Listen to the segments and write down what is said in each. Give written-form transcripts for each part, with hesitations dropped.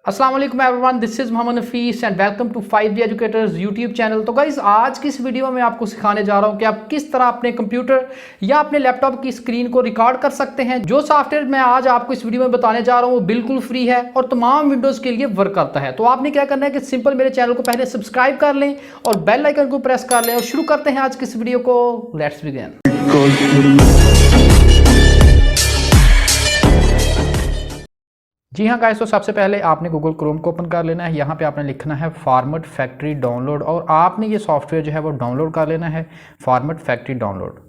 अस्सलाम वालेकुम everyone, this is Mohammad Nafees and welcome to 5D educators YouTube channel. तो guys, आज की इस वीडियो में आपको सिखाने जा रहा हूं कि आप किस तरह अपने कंप्यूटर या अपने लैपटॉप की स्क्रीन को रिकॉर्ड कर सकते हैं। जो सॉफ्टवेयर मैं आज आपको इस वीडियो में बताने जा रहा हूं वो बिल्कुल फ्री है और तमाम विंडोज के लिए वर्क करता है। तो आपने क्या करना है कि सिंपल मेरे चैनल को पहले सब्सक्राइब कर लें और बेल आइकन को प्रेस कर लें और शुरू करते हैं आज की इस वीडियो को। Let's begin. जी हाँ गाइस, तो सबसे पहले आपने गूगल क्रोम को ओपन कर लेना है। यहाँ पे आपने लिखना है फॉर्मेट फैक्ट्री डाउनलोड और आपने ये सॉफ्टवेयर जो है वो डाउनलोड कर लेना है, फॉर्मेट फैक्ट्री डाउनलोड।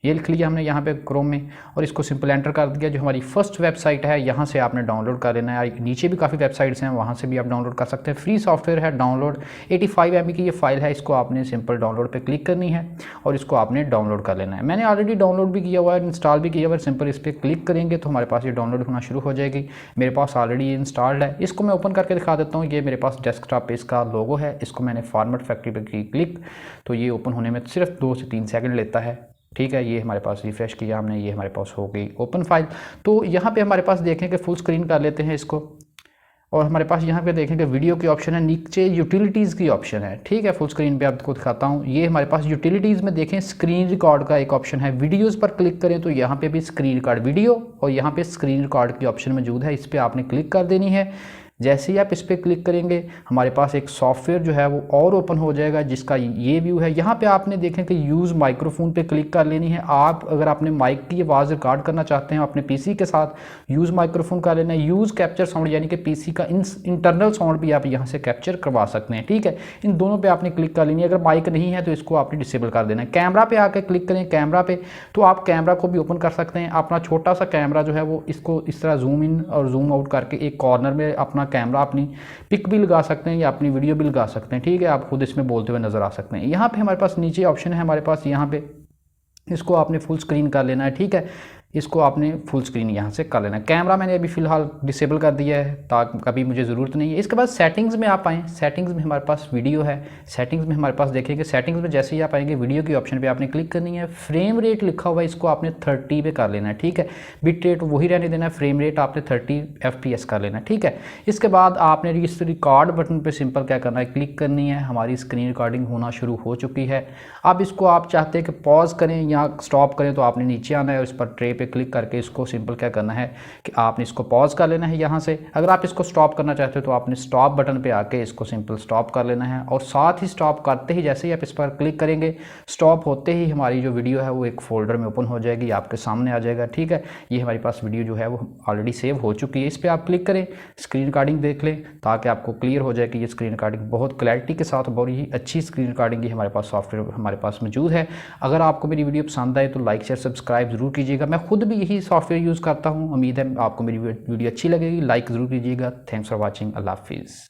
ये लिख लिया हमने यहाँ पे क्रोम में और इसको सिंपल एंटर कर दिया। जो हमारी फर्स्ट वेबसाइट है यहाँ से आपने डाउनलोड कर लेना है। नीचे भी काफ़ी वेबसाइट्स हैं, वहाँ से भी आप डाउनलोड कर सकते हैं। फ्री सॉफ्टवेयर है डाउनलोड। 85 MB की ये फाइल है, इसको आपने सिंपल डाउनलोड पे क्लिक करनी है और इसको आपने डाउनलोड कर लेना है। मैंने ऑलरेडी डाउनलोड भी किया हुआ है, इंस्टॉल भी किया हुआ है। सिंपल इस पर क्लिक करेंगे तो हमारे पास ये डाउनलोड होना शुरू हो जाएगी। मेरे पास ऑलरेडी ये इंस्टॉल्ड है। इसको मैं ओपन करके दिखा देता हूँ। ये मेरे पास डेस्कटॉप पे इसका लोगो है। इसको मैंने फॉर्मेट फैक्ट्री पर क्लिक, तो ये ओपन होने में सिर्फ 2 से 3 सेकंड लेता है। ठीक है, ये हमारे पास रिफ्रेश किया हमने, ये हमारे पास हो गई ओपन फाइल। तो यहाँ पे हमारे पास देखें कि फुल स्क्रीन कर लेते हैं इसको और हमारे पास यहाँ पे देखें कि वीडियो की ऑप्शन है, नीचे यूटिलिटीज़ की ऑप्शन है। ठीक है, फुल स्क्रीन पे आपको दिखाता हूँ। ये हमारे पास यूटिलिटीज़ में देखें स्क्रीन रिकॉर्ड का एक ऑप्शन है। वीडियोज़ पर क्लिक करें तो यहाँ पे भी स्क्रीन रिकॉर्ड वीडियो और यहाँ पे स्क्रीन रिकॉर्ड की ऑप्शन मौजूद है। इस पर आपने क्लिक कर देनी है। जैसे ही आप इस पर क्लिक करेंगे हमारे पास एक सॉफ्टवेयर जो है वो और ओपन हो जाएगा जिसका ये व्यू है। यहाँ पे आपने देखें कि यूज़ माइक्रोफोन पे क्लिक कर लेनी है। आप अगर आपने माइक की आवाज़ रिकॉर्ड करना चाहते हैं अपने पीसी के साथ, यूज़ माइक्रोफोन कर लेना है। यूज़ कैप्चर साउंड यानी कि पीसी का इंटरनल साउंड भी आप यहाँ से कैप्चर करवा सकते हैं। ठीक है, इन दोनों पर आपने क्लिक कर लेनी है। अगर माइक नहीं है तो इसको आपने डिसेबल कर देना है। कैमरा पर आकर क्लिक करें कैमरा पर, तो आप कैमरा को भी ओपन कर सकते हैं। अपना छोटा सा कैमरा जो है वो इसको इस तरह जूम इन और जूम आउट करके एक कॉर्नर में अपना कैमरा अपनी पिक भी लगा सकते हैं या अपनी वीडियो भी लगा सकते हैं। ठीक है, आप खुद इसमें बोलते हुए नजर आ सकते हैं। यहाँ पे हमारे पास नीचे ऑप्शन है, हमारे पास यहाँ पे इसको आपने फुल स्क्रीन कर लेना है। ठीक है, इसको आपने फुल स्क्रीन यहाँ से कर लेना है। कैमरा मैंने अभी फ़िलहाल डिसेबल कर दिया है ताकि कभी मुझे ज़रूरत नहीं है। इसके बाद सेटिंग्स में आप आएँ। सेटिंग्स में हमारे पास वीडियो है। सेटिंग्स में हमारे पास देखेंगे, सेटिंग्स में जैसे ही आप आएंगे वीडियो की ऑप्शन पे आपने क्लिक करनी है। फ्रेम रेट लिखा हुआ है, इसको आपने 30 पे कर लेना है। ठीक है, बिट रेट वही रहने देना है, फ्रेम रेट आपने 30 FPS कर लेना है। ठीक है, इसके बाद आपने इस रिकॉर्ड बटन पर सिंपल क्या करना है, क्लिक करनी है। हमारी स्क्रीन रिकॉर्डिंग होना शुरू हो चुकी है। अब इसको आप चाहते हैं कि पॉज करें या स्टॉप करें तो आपने नीचे आना है और इस पर ट्रे पे क्लिक करके इसको सिंपल क्या करना है कि आपने इसको पॉज कर लेना है यहाँ से। अगर आप इसको स्टॉप करना चाहते हो तो आपने स्टॉप बटन पे आके इसको सिंपल स्टॉप कर लेना है और साथ ही स्टॉप करते ही जैसे ही आप इस पर क्लिक करेंगे, स्टॉप होते ही हमारी जो वीडियो है वो एक फोल्डर में ओपन हो जाएगी, आपके सामने आ जाएगा। ठीक है, ये हमारे पास वीडियो जो है वो ऑलरेडी सेव हो चुकी है। इस पर आप क्लिक करें, स्क्रीन रिकॉर्डिंग देख लें ताकि आपको क्लियर हो जाए कि ये स्क्रीन रिकॉर्डिंग बहुत क्लैरिटी के साथ बहुत ही अच्छी स्क्रीन रिकॉर्डिंग ही हमारे पास सॉफ्टवेयर हमारे पास मौजूद है। अगर आपको मेरी वीडियो पसंद आए तो लाइक शेयर सब्सक्राइब ज़रूर कीजिएगा। मैं खुद भी यही सॉफ्टवेयर यूज़ करता हूँ। उम्मीद है आपको मेरी वीडियो अच्छी लगेगी। लाइक ज़रूर कीजिएगा। Thanks for watching. अल्लाह हाफिज़।